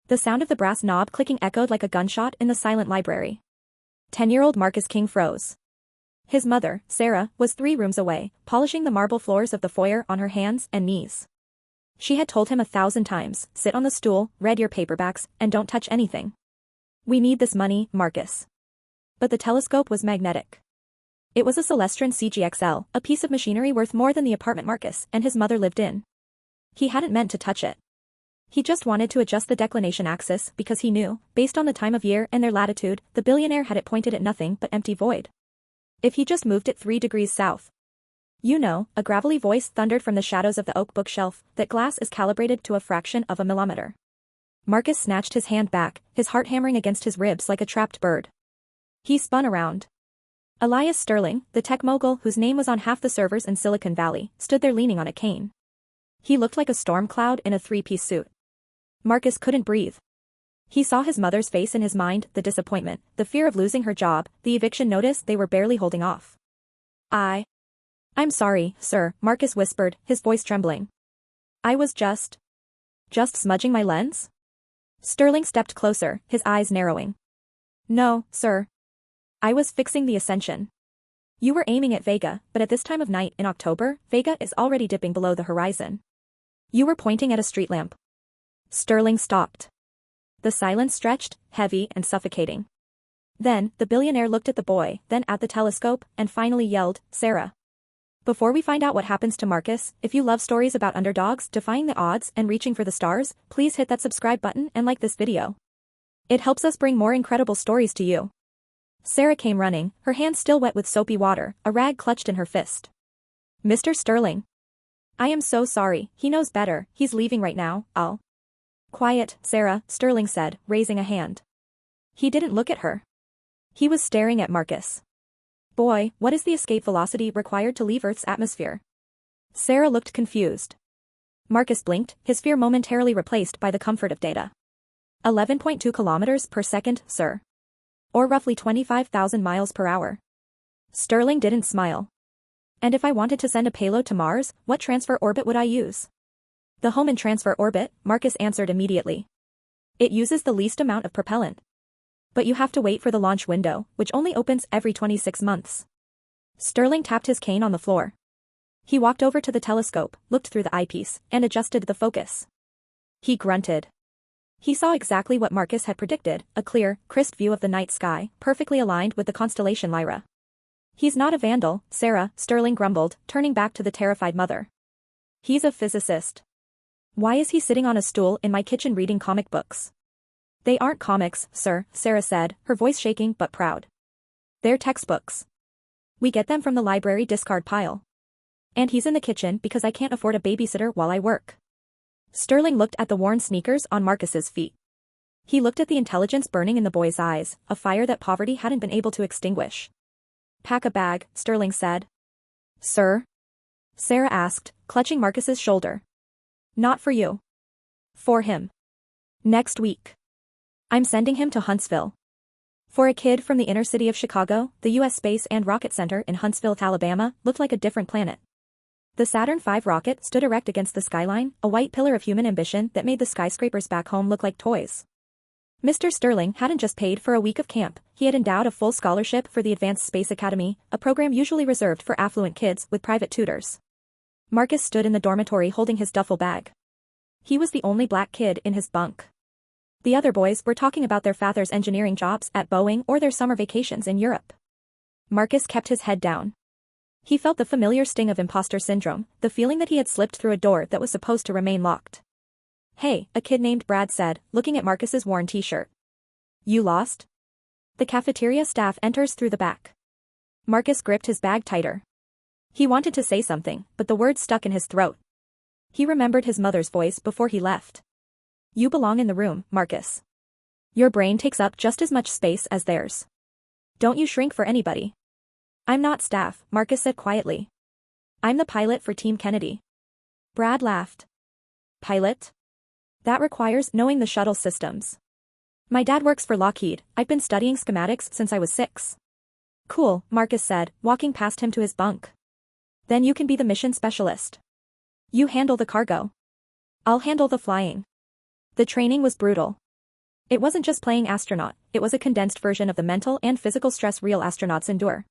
The sound of the brass knob clicking echoed like a gunshot in the silent library. 10-year-old Marcus King froze. His mother, Sarah, was 3 rooms away, polishing the marble floors of the foyer on her hands and knees. She had told him 1,000 times, sit on the stool, read your paperbacks, and don't touch anything. We need this money, Marcus. But the telescope was magnetic. It was a Celestron CGXL, a piece of machinery worth more than the apartment Marcus and his mother lived in. He hadn't meant to touch it. He just wanted to adjust the declination axis because he knew, based on the time of year and their latitude, the billionaire had it pointed at nothing but empty void. If he just moved it 3 degrees south. You know, a gravelly voice thundered from the shadows of the oak bookshelf, that glass is calibrated to a fraction of a millimeter. Marcus snatched his hand back, his heart hammering against his ribs like a trapped bird. He spun around. Elias Sterling, the tech mogul whose name was on half the servers in Silicon Valley, stood there leaning on a cane. He looked like a storm cloud in a 3-piece suit. Marcus couldn't breathe. He saw his mother's face in his mind, the disappointment, the fear of losing her job, the eviction notice they were barely holding off. I'm sorry, sir, Marcus whispered, his voice trembling. I was just smudging my lens? Sterling stepped closer, his eyes narrowing. No, sir. I was fixing the ascension. You were aiming at Vega, but at this time of night in October, Vega is already dipping below the horizon. You were pointing at a street lamp. Sterling stopped. The silence stretched, heavy and suffocating. Then, the billionaire looked at the boy, then at the telescope, and finally yelled, Sarah. Before we find out what happens to Marcus, if you love stories about underdogs defying the odds and reaching for the stars, please hit that subscribe button and like this video. It helps us bring more incredible stories to you. Sarah came running, her hands still wet with soapy water, a rag clutched in her fist. Mr. Sterling. I am so sorry, he knows better, he's leaving right now, I'll. Quiet, Sarah, Sterling said, raising a hand. He didn't look at her. He was staring at Marcus. Boy, what is the escape velocity required to leave Earth's atmosphere? Sarah looked confused. Marcus blinked, his fear momentarily replaced by the comfort of data. 11.2 kilometers per second, sir. Or roughly 25,000 miles per hour. Sterling didn't smile. And if I wanted to send a payload to Mars, what transfer orbit would I use? The Hohmann transfer orbit, Marcus answered immediately. It uses the least amount of propellant. But you have to wait for the launch window, which only opens every 26 months. Sterling tapped his cane on the floor. He walked over to the telescope, looked through the eyepiece, and adjusted the focus. He grunted. He saw exactly what Marcus had predicted, a clear, crisp view of the night sky, perfectly aligned with the constellation Lyra. He's not a vandal, Sarah, Sterling grumbled, turning back to the terrified mother. He's a physicist. Why is he sitting on a stool in my kitchen reading comic books? They aren't comics, sir, Sarah said, her voice shaking but proud. They're textbooks. We get them from the library discard pile. And he's in the kitchen because I can't afford a babysitter while I work. Sterling looked at the worn sneakers on Marcus's feet. He looked at the intelligence burning in the boy's eyes, a fire that poverty hadn't been able to extinguish. Pack a bag, Sterling said. Sir? Sarah asked, clutching Marcus's shoulder. Not for you. For him. Next week. I'm sending him to Huntsville. For a kid from the inner city of Chicago, the U.S. Space and Rocket Center in Huntsville, Alabama, looked like a different planet. The Saturn V rocket stood erect against the skyline, a white pillar of human ambition that made the skyscrapers back home look like toys. Mr. Sterling hadn't just paid for a week of camp, he had endowed a full scholarship for the Advanced Space Academy, a program usually reserved for affluent kids with private tutors. Marcus stood in the dormitory holding his duffel bag. He was the only black kid in his bunk. The other boys were talking about their father's engineering jobs at Boeing or their summer vacations in Europe. Marcus kept his head down. He felt the familiar sting of imposter syndrome, the feeling that he had slipped through a door that was supposed to remain locked. Hey, a kid named Brad said, looking at Marcus's worn t-shirt. You lost? The cafeteria staff enters through the back. Marcus gripped his bag tighter. He wanted to say something, but the words stuck in his throat. He remembered his mother's voice before he left. You belong in the room, Marcus. Your brain takes up just as much space as theirs. Don't you shrink for anybody. I'm not staff, Marcus said quietly. I'm the pilot for Team Kennedy. Brad laughed. Pilot? That requires knowing the shuttle systems. My dad works for Lockheed, I've been studying schematics since I was 6. Cool, Marcus said, walking past him to his bunk. Then you can be the mission specialist. You handle the cargo. I'll handle the flying. The training was brutal. It wasn't just playing astronaut, it was a condensed version of the mental and physical stress real astronauts endure.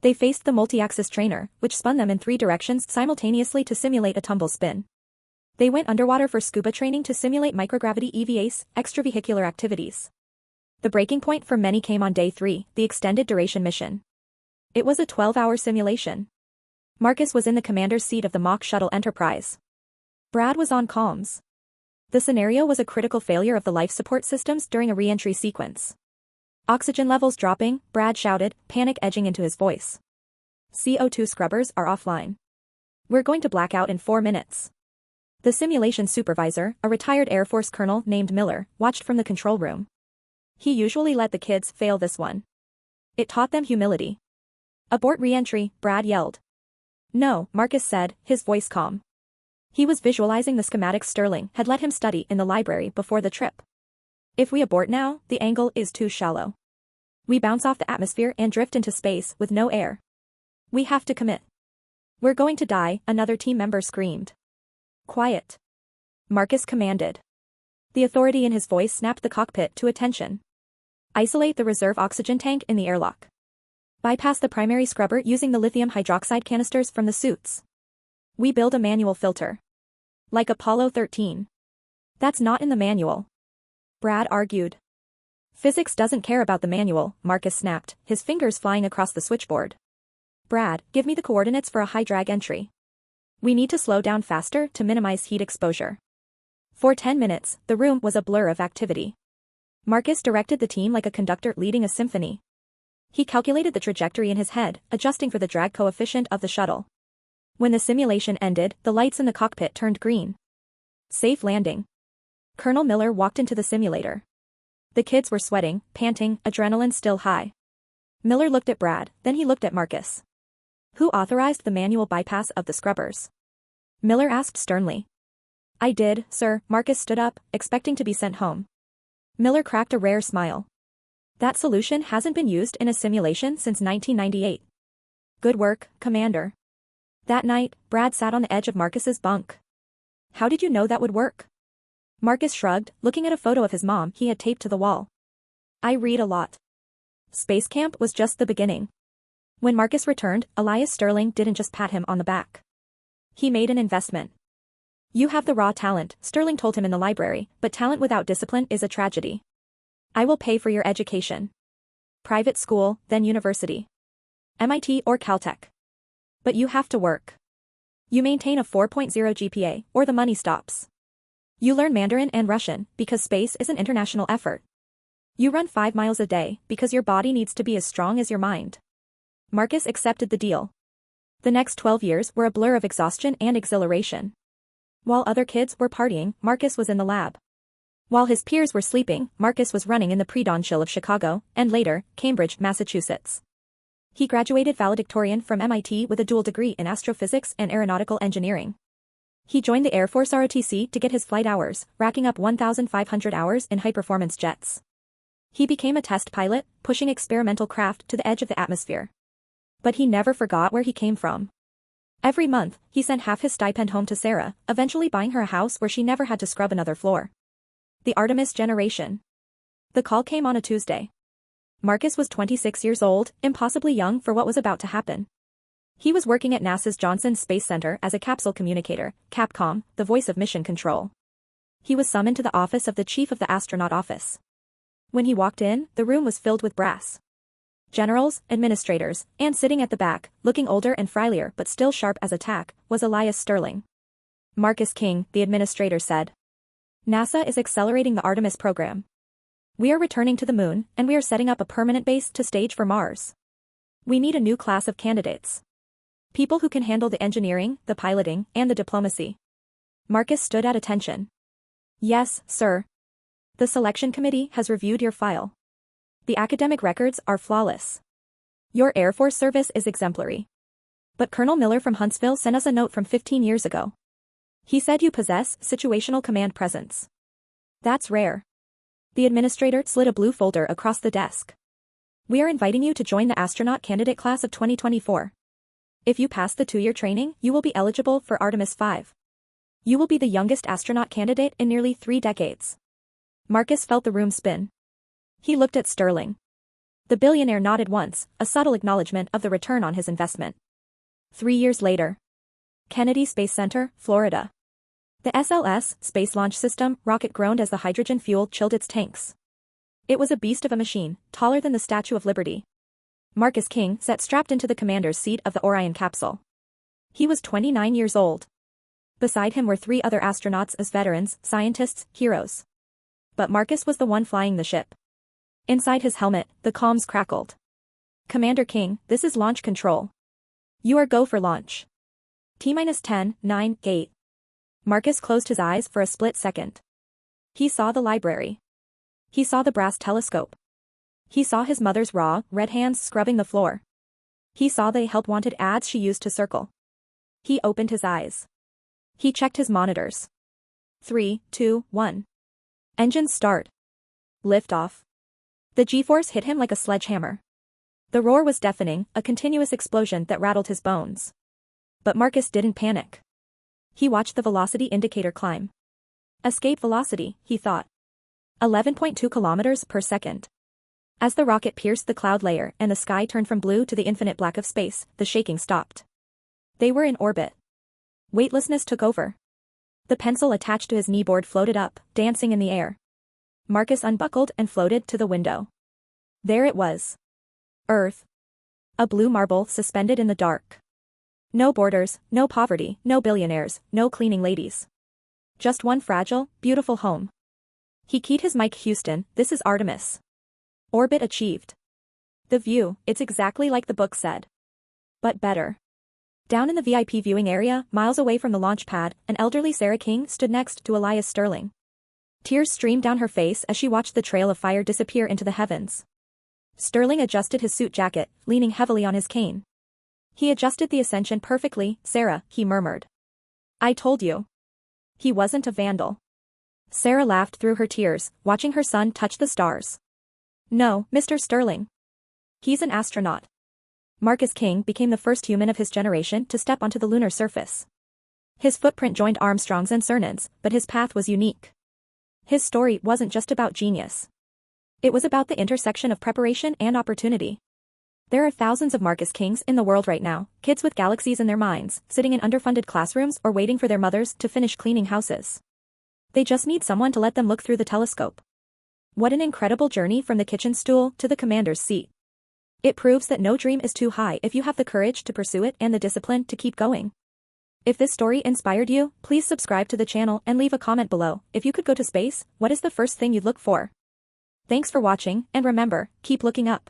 They faced the multi-axis trainer, which spun them in 3 directions simultaneously to simulate a tumble spin. They went underwater for scuba training to simulate microgravity EVAs, extravehicular activities. The breaking point for many came on day 3, the extended duration mission. It was a 12-hour simulation. Marcus was in the commander's seat of the mock shuttle Enterprise. Brad was on comms. The scenario was a critical failure of the life support systems during a re-entry sequence. Oxygen levels dropping, Brad shouted, panic edging into his voice. CO2 scrubbers are offline. We're going to black out in 4 minutes. The simulation supervisor, a retired Air Force colonel named Miller, watched from the control room. He usually let the kids fail this one. It taught them humility. Abort re-entry, Brad yelled. No, Marcus said, his voice calm. He was visualizing the schematics Sterling had let him study in the library before the trip. If we abort now, the angle is too shallow. We bounce off the atmosphere and drift into space with no air. We have to commit. We're going to die, another team member screamed. Quiet. Marcus commanded. The authority in his voice snapped the cockpit to attention. Isolate the reserve oxygen tank in the airlock. Bypass the primary scrubber using the lithium hydroxide canisters from the suits. We build a manual filter. Like Apollo 13. That's not in the manual. Brad argued. Physics doesn't care about the manual, Marcus snapped, his fingers flying across the switchboard. Brad, give me the coordinates for a high-drag entry. We need to slow down faster to minimize heat exposure. For 10 minutes, the room was a blur of activity. Marcus directed the team like a conductor leading a symphony. He calculated the trajectory in his head, adjusting for the drag coefficient of the shuttle. When the simulation ended, the lights in the cockpit turned green. Safe landing. Colonel Miller walked into the simulator. The kids were sweating, panting, adrenaline still high. Miller looked at Brad, then he looked at Marcus. Who authorized the manual bypass of the scrubbers? Miller asked sternly. I did, sir. Marcus stood up, expecting to be sent home. Miller cracked a rare smile. That solution hasn't been used in a simulation since 1998. Good work, Commander. That night, Brad sat on the edge of Marcus's bunk. How did you know that would work? Marcus shrugged, looking at a photo of his mom he had taped to the wall. I read a lot. Space camp was just the beginning. When Marcus returned, Elias Sterling didn't just pat him on the back. He made an investment. You have the raw talent, Sterling told him in the library, but talent without discipline is a tragedy. I will pay for your education. Private school, then university. MIT or Caltech. But you have to work. You maintain a 4.0 GPA, or the money stops. You learn Mandarin and Russian, because space is an international effort. You run 5 miles a day, because your body needs to be as strong as your mind. Marcus accepted the deal. The next 12 years were a blur of exhaustion and exhilaration. While other kids were partying, Marcus was in the lab. While his peers were sleeping, Marcus was running in the pre-dawn chill of Chicago, and later, Cambridge, Massachusetts. He graduated valedictorian from MIT with a dual degree in astrophysics and aeronautical engineering. He joined the Air Force ROTC to get his flight hours, racking up 1,500 hours in high-performance jets. He became a test pilot, pushing experimental craft to the edge of the atmosphere. But he never forgot where he came from. Every month, he sent half his stipend home to Sarah, eventually buying her a house where she never had to scrub another floor. The Artemis generation. The call came on a Tuesday. Marcus was 26 years old, impossibly young for what was about to happen. He was working at NASA's Johnson Space Center as a capsule communicator, Capcom, the voice of mission control. He was summoned to the office of the chief of the astronaut office. When he walked in, the room was filled with brass. Generals, administrators, and sitting at the back, looking older and frilier but still sharp as a tack, was Elias Sterling. Marcus King, the administrator said. NASA is accelerating the Artemis program. We are returning to the moon, and we are setting up a permanent base to stage for Mars. We need a new class of candidates. People who can handle the engineering, the piloting, and the diplomacy. Marcus stood at attention. Yes, sir. The selection committee has reviewed your file. The academic records are flawless. Your Air Force service is exemplary. But Colonel Miller from Huntsville sent us a note from 15 years ago. He said you possess situational command presence. That's rare. The administrator slid a blue folder across the desk. We are inviting you to join the astronaut candidate class of 2024. If you pass the 2-year training, you will be eligible for Artemis 5. You will be the youngest astronaut candidate in nearly 3 decades. Marcus felt the room spin. He looked at Sterling. The billionaire nodded once, a subtle acknowledgement of the return on his investment. 3 years later. Kennedy Space Center, Florida. The SLS, Space Launch System, rocket groaned as the hydrogen fuel chilled its tanks. It was a beast of a machine, taller than the Statue of Liberty. Marcus King sat strapped into the commander's seat of the Orion capsule. He was 29 years old. Beside him were 3 other astronauts as veterans, scientists, heroes. But Marcus was the one flying the ship. Inside his helmet, the comms crackled. Commander King, this is launch control. You are go for launch. T-10, 9, 8. Marcus closed his eyes for a split second. He saw the library. He saw the brass telescope. He saw his mother's raw, red hands scrubbing the floor. He saw the help-wanted ads she used to circle. He opened his eyes. He checked his monitors. 3, 2, 1. Engines start. Lift off. The G-force hit him like a sledgehammer. The roar was deafening, a continuous explosion that rattled his bones. But Marcus didn't panic. He watched the velocity indicator climb. Escape velocity, he thought. 11.2 kilometers per second. As the rocket pierced the cloud layer and the sky turned from blue to the infinite black of space, the shaking stopped. They were in orbit. Weightlessness took over. The pencil attached to his kneeboard floated up, dancing in the air. Marcus unbuckled and floated to the window. There it was. Earth. A blue marble suspended in the dark. No borders, no poverty, no billionaires, no cleaning ladies. Just one fragile, beautiful home. He keyed his mic. Houston, this is Artemis. Orbit achieved. The view, it's exactly like the book said. But better. Down in the VIP viewing area, miles away from the launch pad, an elderly Sarah King stood next to Elias Sterling. Tears streamed down her face as she watched the trail of fire disappear into the heavens. Sterling adjusted his suit jacket, leaning heavily on his cane. He adjusted the ascension perfectly, Sarah, he murmured. I told you. He wasn't a vandal. Sarah laughed through her tears, watching her son touch the stars. No, Mr. Sterling. He's an astronaut. Marcus King became the first human of his generation to step onto the lunar surface. His footprint joined Armstrong's and Cernan's, but his path was unique. His story wasn't just about genius. It was about the intersection of preparation and opportunity. There are thousands of Marcus Kings in the world right now, kids with galaxies in their minds, sitting in underfunded classrooms or waiting for their mothers to finish cleaning houses. They just need someone to let them look through the telescope. What an incredible journey from the kitchen stool to the commander's seat. It proves that no dream is too high if you have the courage to pursue it and the discipline to keep going. If this story inspired you, please subscribe to the channel and leave a comment below. If you could go to space, what is the first thing you'd look for? Thanks for watching, and remember, keep looking up.